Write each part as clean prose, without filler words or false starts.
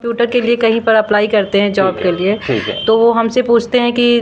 Computer के लिए कहीं पर अप्लाई करते हैं जॉब के लिए, ठीक है। तो वो हमसे पूछते हैं कि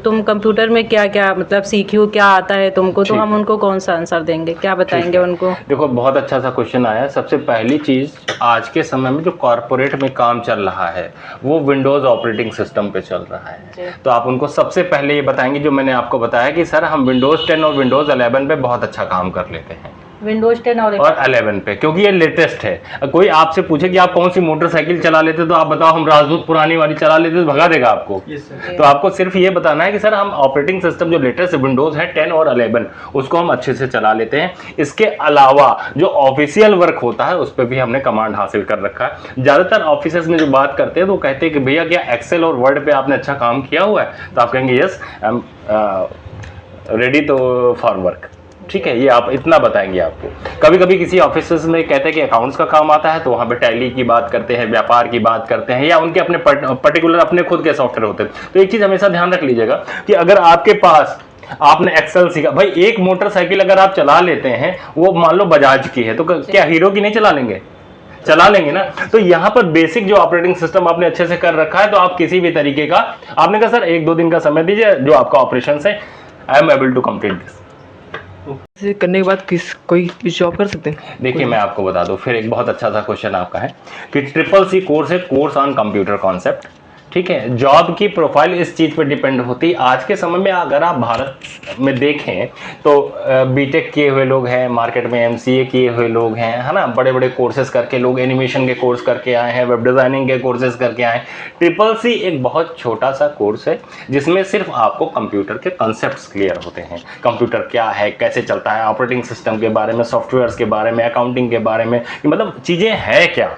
तुम कंप्यूटर में क्या क्या मतलब सीखी हो, क्या आता है तुमको, तो हम उनको कौन सा आंसर देंगे, क्या बताएंगे उनको? देखो, बहुत अच्छा सा क्वेश्चन आया। सबसे पहली चीज़, आज के समय में जो कॉरपोरेट में काम चल रहा है वो विंडोज़ ऑपरेटिंग सिस्टम पे चल रहा है। तो आप उनको सबसे पहले ये बताएंगे जो मैंने आपको बताया कि सर हम विंडोज़ 10 और विंडोज़ 11 पे बहुत अच्छा काम कर लेते हैं। विंडोज 10 और 11 पे, क्योंकि ये लेटेस्ट है। कोई आपसे पूछे कि आप कौन सी मोटरसाइकिल चला लेते, तो आप बताओ हम राजदूत पुरानी वाली चला लेते, तो भगा देगा आपको। तो आपको सिर्फ ये बताना है कि सर हम ऑपरेटिंग सिस्टम जो लेटेस्ट विंडोज है 10 और 11 उसको हम अच्छे से चला लेते हैं। इसके अलावा जो ऑफिशियल वर्क होता है उस पर भी हमने कमांड हासिल कर रखा है। ज़्यादातर ऑफिसर्स में जो बात करते हैं तो कहते हैं कि भैया क्या एक्सेल और वर्ड पे आपने अच्छा काम किया हुआ है, तो आप कहेंगे यस आई एम रेडी तो फॉर वर्क। ठीक है, ये आप इतना बताएंगे आपको। कभी कभी किसी ऑफिस में कहते हैं कि अकाउंट्स का काम आता है, तो वहाँ पे टैली की बात करते हैं, व्यापार की बात करते हैं, या उनके अपने पर्टिकुलर अपने खुद के सॉफ्टवेयर होते हैं। तो एक चीज़ हमेशा ध्यान रख लीजिएगा कि अगर आपके पास आपने एक्सेल सीखा, भाई एक मोटरसाइकिल अगर आप चला लेते हैं, वो मान लो बजाज की है, तो क्या हीरो की नहीं चला लेंगे? चला लेंगे ना। तो यहाँ पर बेसिक जो ऑपरेटिंग सिस्टम आपने अच्छे से कर रखा है, तो आप किसी भी तरीके का, आपने कहा सर 1-2 दिन का समय दीजिए, जो आपका ऑपरेशन है I am able to complete this. करने के बाद कोई जॉब कर सकते हैं? देखिए, मैं आपको बता दूं, फिर एक बहुत अच्छा सा क्वेश्चन आपका है कि CCC कोर्स है, कोर्स ऑन कंप्यूटर कॉन्सेप्ट। ठीक है, जॉब की प्रोफाइल इस चीज़ पर डिपेंड होती है। आज के समय में अगर आप भारत में देखें तो बीटेक किए हुए लोग हैं, मार्केट में MCA किए हुए लोग हैं, है ना, बड़े बड़े कोर्सेज करके लोग एनिमेशन के कोर्स करके आए हैं, वेब डिज़ाइनिंग के कोर्सेज करके आए हैं। CCC एक बहुत छोटा सा कोर्स है जिसमें सिर्फ आपको कंप्यूटर के कॉन्सेप्ट्स क्लियर होते हैं। कंप्यूटर क्या है, कैसे चलता है, ऑपरेटिंग सिस्टम के बारे में, सॉफ्टवेयर्स के बारे में, अकाउंटिंग के बारे में, मतलब चीज़ें हैं क्या।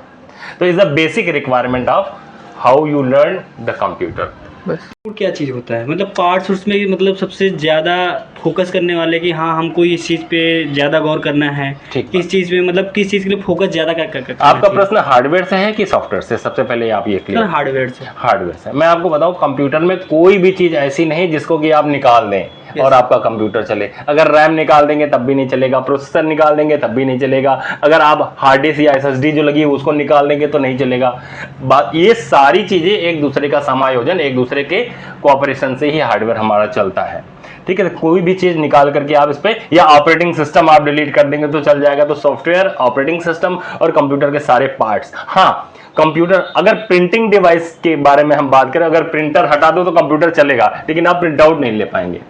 तो is the basic requirement of how you learn the computer. बस क्या चीज़ होता है, मतलब पार्ट्स उसमें मतलब सबसे ज़्यादा फोकस करने वाले कि हाँ हमको इस चीज़ पे ज़्यादा गौर करना है, किस चीज़ पे, मतलब किस चीज़ के लिए फोकस ज़्यादा कर आपका प्रश्न हार्डवेयर से है कि सॉफ्टवेयर से? सबसे पहले आप ये क्लियर। हार्डवेयर से। हार्डवेयर से। मैं आपको बताऊं, कंप्यूटर में कोई भी चीज़ ऐसी नहीं जिसको कि आप निकाल दें और आपका कंप्यूटर चले। अगर रैम निकाल देंगे तब भी नहीं चलेगा, प्रोसेसर निकाल देंगे तब भी नहीं चलेगा, अगर आप हार्ड डिस्क या SSD जो लगी है उसको निकाल देंगे तो नहीं चलेगा। ये सारी चीज़ें एक दूसरे का समायोजन, एक दूसरे के कोऑपरेशन से ही हार्डवेयर हमारा चलता है। ठीक है, कोई भी चीज़ निकाल करके आप इस पे, या ऑपरेटिंग सिस्टम आप डिलीट कर देंगे तो चल जाएगा। तो सॉफ्टवेयर, ऑपरेटिंग सिस्टम और कंप्यूटर के सारे पार्ट्स। हाँ, कंप्यूटर, अगर प्रिंटिंग डिवाइस के बारे में हम बात करें, अगर प्रिंटर हटा दो तो कंप्यूटर चलेगा, लेकिन आप प्रिंट आउट नहीं ले पाएंगे।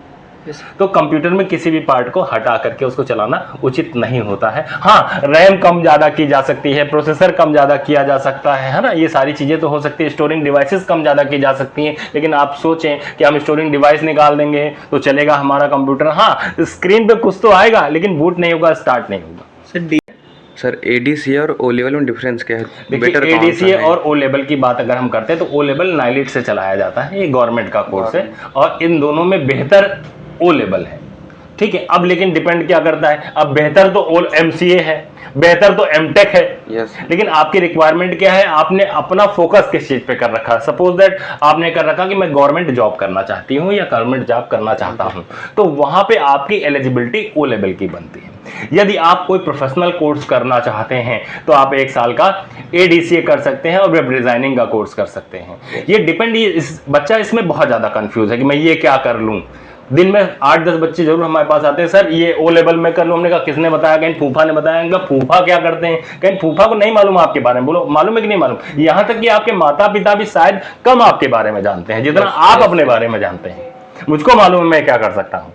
तो कंप्यूटर में किसी भी पार्ट को हटा करके उसको चलाना उचित नहीं होता है। हाँ, रैम कम ज़्यादा की जा सकती है, प्रोसेसर कम ज़्यादा किया जा सकता है ना, ये सारी चीज़ें तो हो सकती है। स्टोरिंग डिवाइसेस कम ज़्यादा की जा सकती हैं, लेकिन आप सोचें कि हम स्टोरिंग डिवाइस निकाल देंगे तो चलेगा हमारा कंप्यूटर। हाँ, स्क्रीन पे कुछ तो आएगा लेकिन बूट नहीं होगा, स्टार्ट नहीं होगा। सर ADCA और O लेवल में डिफरेंस क्या है? देखिए, ADCA और O लेवल की बात अगर हम करते हैं तो O लेवल नाइलिट से चलाया जाता है, ये गवर्नमेंट का कोर्स है, और इन दोनों में बेहतर O लेवल है। ठीक है, अब लेकिन डिपेंड क्या करता है, अब बेहतर तो MCA है, बेहतर तो MTech है। लेकिन आपकी रिक्वायरमेंट क्या है, आपने अपना फोकस किस चीज पे कर रखा है। सपोज दैट आपने कर रखा कि मैं गवर्नमेंट जॉब करना चाहती हूँ या गवर्नमेंट जॉब करना चाहता हूँ, तो वहां पे आपकी एलिजिबिलिटी O लेवल की बनती है। यदि आप कोई प्रोफेशनल कोर्स करना चाहते हैं तो आप 1 साल का ADCA कर सकते हैं और वेब डिजाइनिंग का कोर्स कर सकते हैं। ये डिपेंड, बच्चा इसमें बहुत ज्यादा कंफ्यूज है कि मैं ये क्या कर लूँ। दिन में 8-10 बच्चे जरूर हमारे पास आते हैं, सर ये O लेवल में कर लूँ। हमने कहा किसने बताया? कहीं फूफा ने बताया। कहा फूफा क्या करते हैं? कहीं फूफा को नहीं मालूम आपके बारे में? बोलो मालूम है कि नहीं मालूम? यहाँ तक कि आपके माता पिता भी शायद कम आपके बारे में जानते हैं जितना आप अपने बारे में जानते हैं। मुझको मालूम है मैं क्या कर सकता हूँ।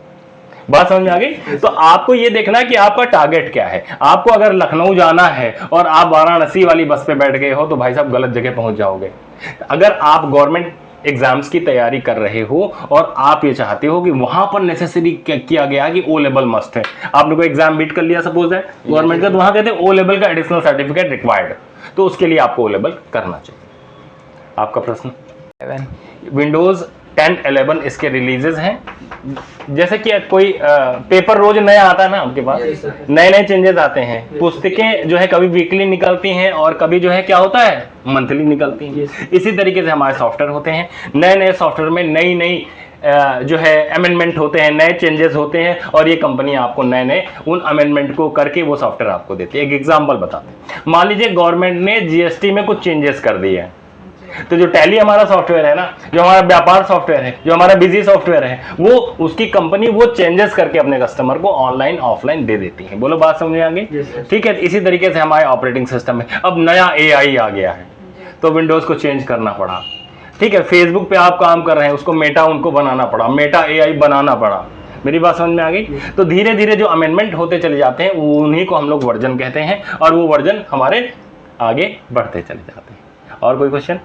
बात समझ में आ गई? तो आपको ये देखना है कि आपका टारगेट क्या है। आपको अगर लखनऊ जाना है और आप वाराणसी वाली बस पे बैठ गए हो तो भाई साहब गलत जगह पहुंच जाओगे। अगर आप गवर्नमेंट एग्जाम्स की तैयारी कर रहे हो और आप ये चाहते हो कि वहां पर नेसेसरी किया गया कि O लेवल मस्ट है, आपने कोई एग्जाम बीट कर लिया सपोज है गवर्नमेंट का, तो वहां कहते हैं O लेवल का एडिशनल सर्टिफिकेट रिक्वायर्ड, तो उसके लिए आपको O लेवल करना चाहिए। आपका प्रश्न? विंडोज 10, 11 इसके रिलीजेस हैं। जैसे कि कोई पेपर रोज नया आता है ना आपके पास, नए नए चेंजेस आते हैं। पुस्तकें जो है कभी वीकली निकलती हैं और कभी जो है क्या होता है मंथली निकलती हैं। इसी तरीके से हमारे सॉफ्टवेयर होते हैं। नए नए सॉफ्टवेयर में नई नई जो है अमेंडमेंट होते हैं, नए चेंजेस होते हैं, और ये कंपनी आपको नए नए उन अमेंडमेंट को करके वो सॉफ्टवेयर आपको देती है। एक एग्जांपल बताते हैं, मान लीजिए गवर्नमेंट ने जीएसटी में कुछ चेंजेस कर दिए हैं, तो जो टैली हमारा सॉफ्टवेयर है ना, जो हमारा व्यापार सॉफ्टवेयर है, जो हमारा बिजी सॉफ्टवेयर है, वो उसकी कंपनी वो चेंजेस करके अपने कस्टमर को ऑनलाइन ऑफलाइन दे देती है। बोलो बात समझ में आ गई? ठीक है, इसी तरीके से हमारे ऑपरेटिंग सिस्टम में अब नया एआई आ गया है, तो विंडोज को चेंज करना पड़ा। ठीक है, फेसबुक पे आप काम कर रहे हैं, उसको मेटा उनको बनाना पड़ा, मेटा एआई बनाना पड़ा। मेरी बात समझ में आ गई? तो धीरे धीरे जो अमेंडमेंट होते चले जाते हैं उन्हीं को हम लोग वर्जन कहते हैं, और वो वर्जन हमारे आगे बढ़ते चले जाते हैं। और कोई क्वेश्चन?